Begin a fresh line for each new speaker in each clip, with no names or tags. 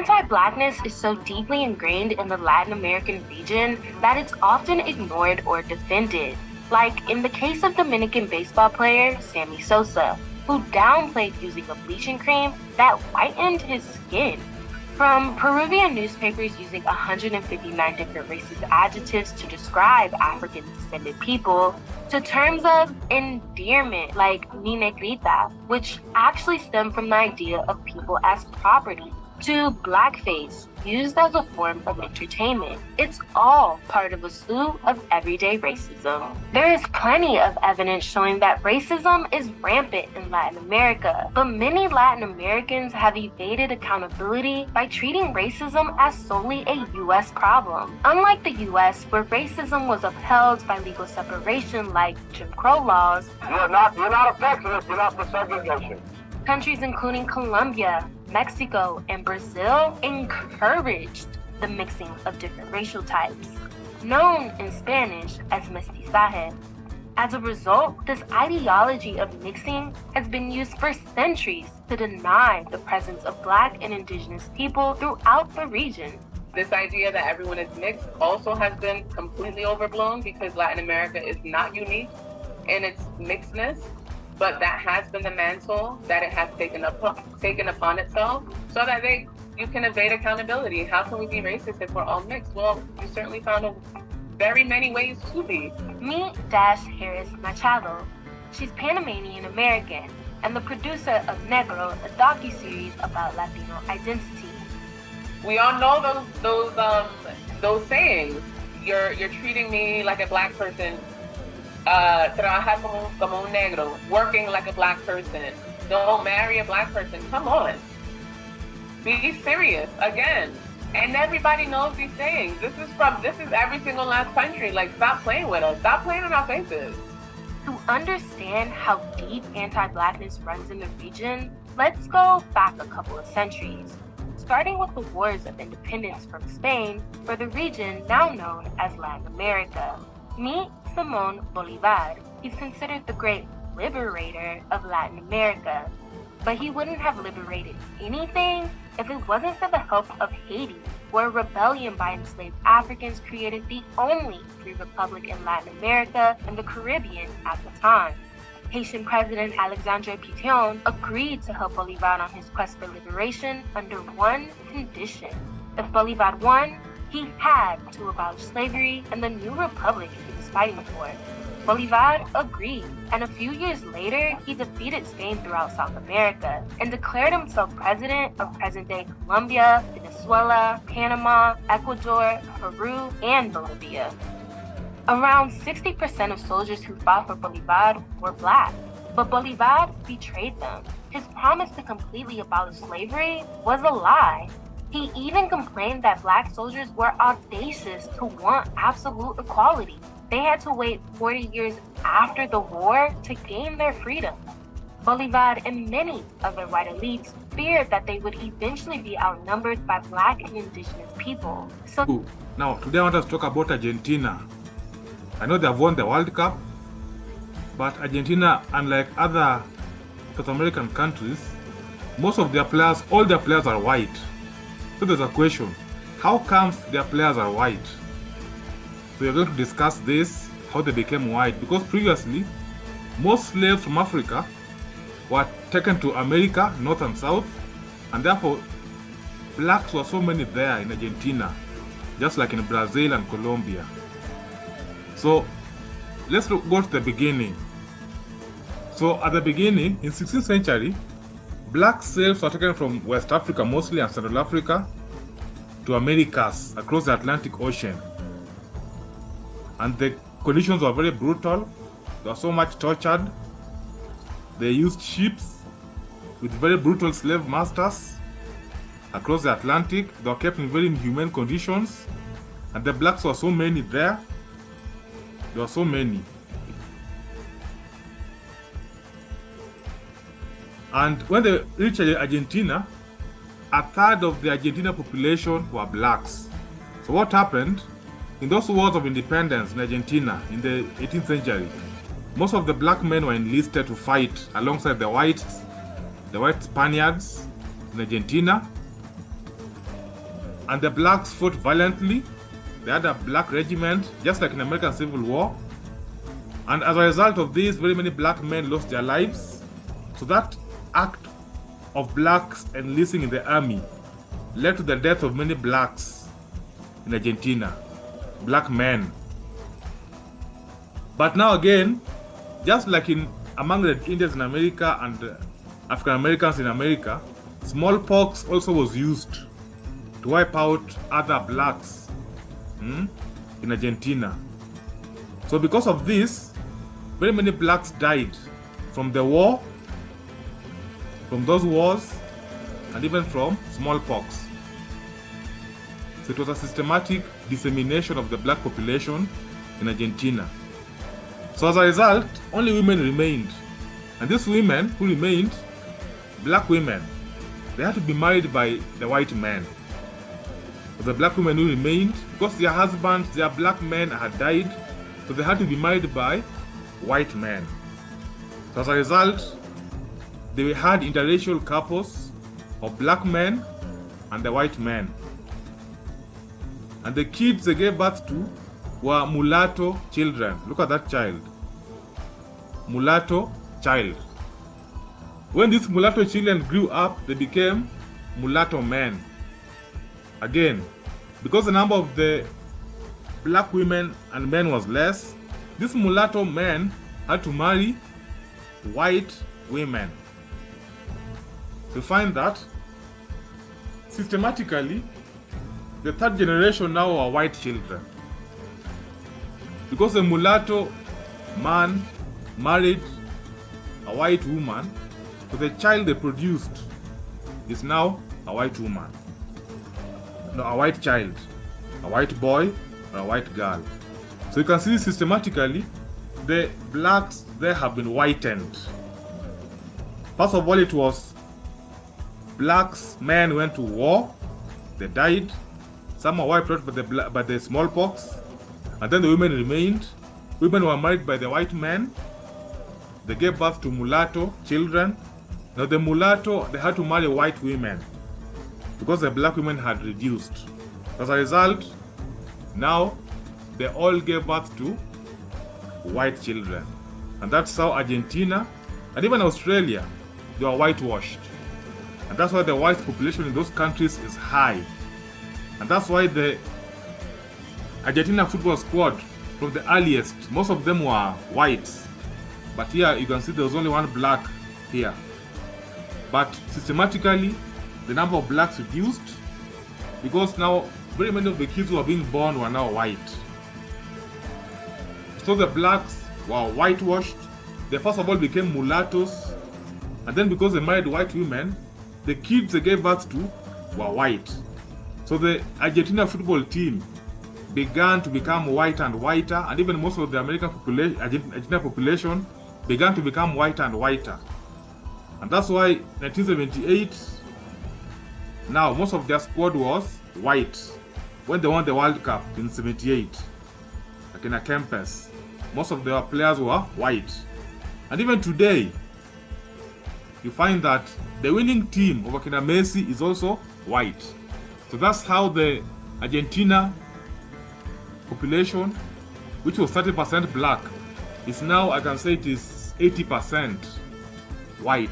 Anti-Blackness is so deeply ingrained in the Latin American region that it's often ignored or defended, like in the case of Dominican baseball player Sammy Sosa, who downplayed using a bleaching cream that whitened his skin. From Peruvian newspapers using 159 different racist adjectives to describe African-descended people, to terms of endearment like ni negrita, which actually stem from the idea of people as property, to blackface, used as a form of entertainment. It's all part of a slew of everyday racism. There is plenty of evidence showing that racism is rampant in Latin America, but many Latin Americans have evaded accountability by treating racism as solely a U.S. problem. Unlike the U.S., where racism was upheld by legal separation like Jim Crow laws,
you're not a Texas, you're not for segregation.
Countries including Colombia, Mexico, and Brazil encouraged the mixing of different racial types, known in Spanish as mestizaje. As a result, this ideology of mixing has been used for centuries to deny the presence of Black and Indigenous people throughout the region.
This idea that everyone is mixed also has been completely overblown because Latin America is not unique in its mixedness. But that has been the mantle that it has taken upon itself so that you can evade accountability. How can we be racist if we're all mixed? Well, you certainly found very many ways to be.
Meet Dash Harris Machado. She's Panamanian American and the producer of Negro, a docuseries about Latino identity.
We all know those sayings. You're treating me like a Black person. Trabajar como un negro, working like a Black person. Don't marry a Black person. Come on. Be serious again. And everybody knows these things. This is every single last country. Like, stop playing with us. Stop playing in our faces.
To understand how deep anti-Blackness runs in the region, let's go back a couple of centuries. Starting with the wars of independence from Spain for the region now known as Latin America. Meet Simón Bolívar. He's considered the great liberator of Latin America, but he wouldn't have liberated anything if it wasn't for the help of Haiti, where a rebellion by enslaved Africans created the only free republic in Latin America and the Caribbean at the time. Haitian President Alexandre Pétion agreed to help Bolívar on his quest for liberation under one condition. If Bolívar won, he had to abolish slavery and the new republic he was fighting for. Bolívar agreed, and a few years later, he defeated Spain throughout South America and declared himself president of present-day Colombia, Venezuela, Panama, Ecuador, Peru, and Bolivia. Around 60% of soldiers who fought for Bolívar were Black, but Bolívar betrayed them. His promise to completely abolish slavery was a lie. He even complained that Black soldiers were audacious to want absolute equality. They had to wait 40 years after the war to gain their freedom. Bolívar and many other white elites feared that they would eventually be outnumbered by Black and Indigenous people. So
now, today I want us to talk about Argentina. I know they have won the World Cup, but Argentina, unlike other South American countries, most of their players, all their players are white. So there's a question, how comes their players are white? So we're going to discuss this, how they became white, because previously, most slaves from Africa were taken to America, North and South, and therefore, Blacks were so many there in Argentina, just like in Brazil and Colombia. So let's go to the beginning. So at the beginning, in 16th century, Black slaves were taken from West Africa mostly and Central Africa to Americas across the Atlantic Ocean. And the conditions were very brutal. They were so much tortured. They used ships with very brutal slave masters across the Atlantic. They were kept in very inhumane conditions. And the Blacks were so many there. There were so many. And when they reached Argentina, a third of the Argentina population were Blacks. So what happened? In those wars of independence in Argentina in the 18th century, most of the Black men were enlisted to fight alongside the white Spaniards in Argentina. and the blacks fought valiantly. They had a black regiment, just like in American Civil War. And as a result of this, very many black men lost their lives. So that act of blacks enlisting in the army led to the death of many blacks in Argentina, black men. But now again, just like among the Indians in America and African Americans in America, smallpox also was used to wipe out other blacks in Argentina. So because of this, very many blacks died from the war, from those wars, and even from smallpox. So it was a systematic dissemination of the black population in Argentina. So as a result, only women remained. And these women who remained, black women, they had to be married by the white men. So the black women who remained, because their husbands, their black men had died, so they had to be married by white men. So as a result, they had interracial couples of black men and the white men. And the kids they gave birth to were mulatto children. Look at that child. Mulatto child. When these mulatto children grew up, they became mulatto men. Again, because the number of the black women and men was less, these mulatto men had to marry white women. So find that systematically, the third generation now are white children. Because the mulatto man married a white woman, so the child they produced is now a white woman. No, a white child, a white boy or a white girl. So you can see systematically, the blacks they have been whitened. First of all, it was blacks, men went to war, they died. Some were wiped out by the smallpox, and then the women remained. Women were married by the white men. They gave birth to mulatto children. Now the mulatto, they had to marry white women because the black women had reduced. As a result, now they all gave birth to white children. And that's how Argentina and even Australia, they are whitewashed. And that's why the white population in those countries is high. And that's why the Argentina football squad, from the earliest, most of them were whites. But here you can see there was only one black here. But systematically, the number of blacks reduced because now very many of the kids who are being born were now white. So the blacks were whitewashed. They first of all became mulattoes. And then because they married white women, the kids they gave birth to were white. So the Argentina football team began to become white and whiter, and even most of the American population, Argentina population, began to become whiter and whiter. And that's why 1978, now most of their squad was white. When they won the World Cup in 78, like in a campus, most of their players were white. And even today, you find that the winning team of Akina Messi is also white. So that's how the Argentina population, which was 30% black, is now, I can say it is 80% white.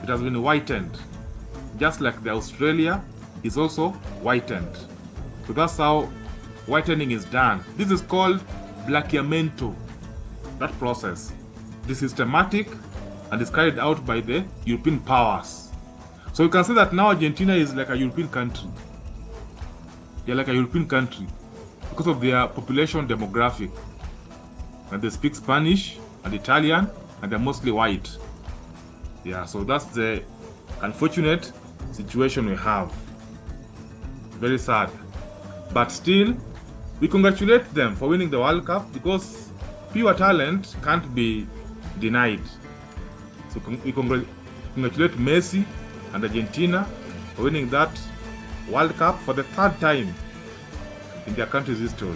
It has been whitened. Just like the Australia is also whitened. So that's how whitening is done. This is called blanqueamiento, that process. It is systematic and is carried out by the European powers. So you can say that now Argentina is like a European country. They're like a European country because of their population demographic. And they speak Spanish and Italian, and they're mostly white. Yeah, so that's the unfortunate situation we have. Very sad. But still, we congratulate them for winning the World Cup because pure talent can't be denied. So we congratulate Messi and Argentina for winning that World Cup for the third time in their country's history.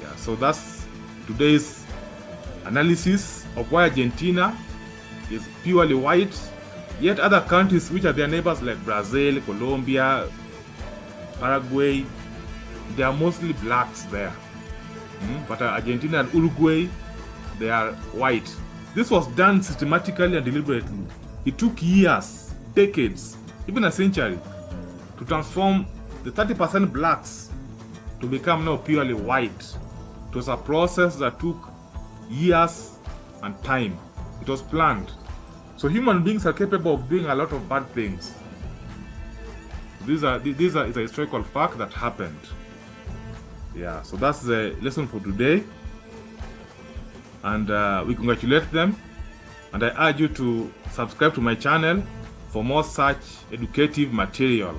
Yeah, so that's today's analysis of why Argentina is purely white, yet other countries which are their neighbors like Brazil, Colombia, Paraguay, they are mostly blacks there. But Argentina and Uruguay, they are white. This was done systematically and deliberately. It took years, decades, even a century to transform the 30% blacks to become now purely white. It was a process that took years and time. It was planned. So human beings are capable of doing a lot of bad things. These are it's a historical fact that happened. Yeah, so that's the lesson for today. And we congratulate them. And I urge you to subscribe to my channel for more such educative material.